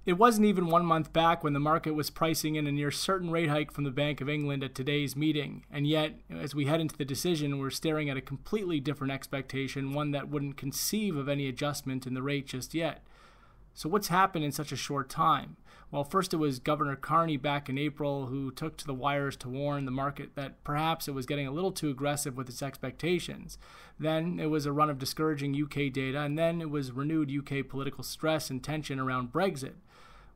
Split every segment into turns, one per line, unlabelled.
It wasn't even 1 month back when the market was pricing in a near certain rate hike from the Bank of England at today's meeting, and yet, as we head into the decision, we're staring at a completely different expectation, one that wouldn't conceive of any adjustment in the rate just yet. So what's happened in such a short time? Well, first it was Governor Carney back in April who took to the wires to warn the market that perhaps it was getting a little too aggressive with its expectations. Then it was a run of discouraging UK data, and then it was renewed UK political stress and tension around Brexit.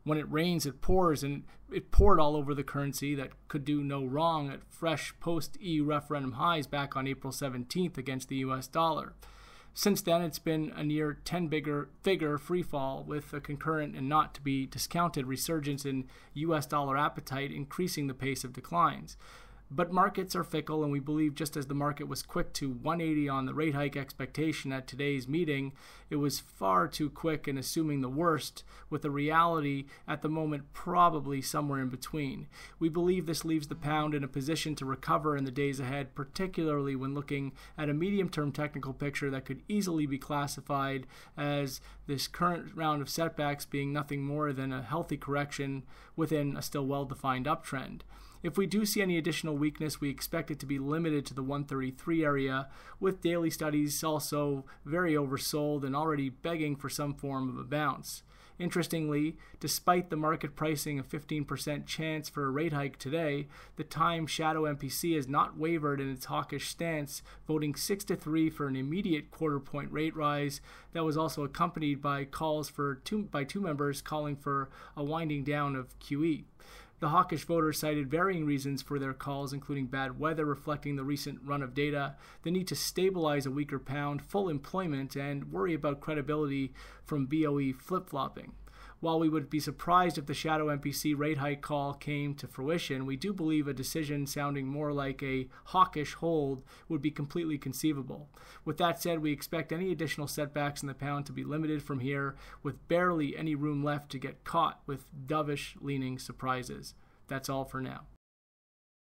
When it rains, it pours, and it poured all over the currency that could do no wrong at fresh post-EU referendum highs back on April 17th against the US dollar. Since then, it's been a near 10-figure freefall with a concurrent and not to be discounted resurgence in US dollar appetite, increasing the pace of declines. But markets are fickle, and we believe just as the market was quick to 180 on the rate hike expectation at today's meeting, it was far too quick in assuming the worst, with the reality at the moment probably somewhere in between. We believe this leaves the pound in a position to recover in the days ahead, particularly when looking at a medium-term technical picture that could easily be classified as this current round of setbacks being nothing more than a healthy correction within a still well-defined uptrend. If we do see any additional weakness, we expect it to be limited to the 133 area, with daily studies also very oversold and already begging for some form of a bounce. Interestingly, despite the market pricing a 15% chance for a rate hike today, the Time Shadow MPC has not wavered in its hawkish stance, voting 6-3 for an immediate quarter-point rate rise that was also accompanied by calls by two members calling for a winding down of QE. The hawkish voters cited varying reasons for their calls, including bad weather reflecting the recent run of data, the need to stabilize a weaker pound, full employment, and worry about credibility from BOE flip-flopping. While we would be surprised if the shadow MPC rate hike call came to fruition, we do believe a decision sounding more like a hawkish hold would be completely conceivable. With that said, we expect any additional setbacks in the pound to be limited from here, with barely any room left to get caught with dovish leaning surprises. That's all for now.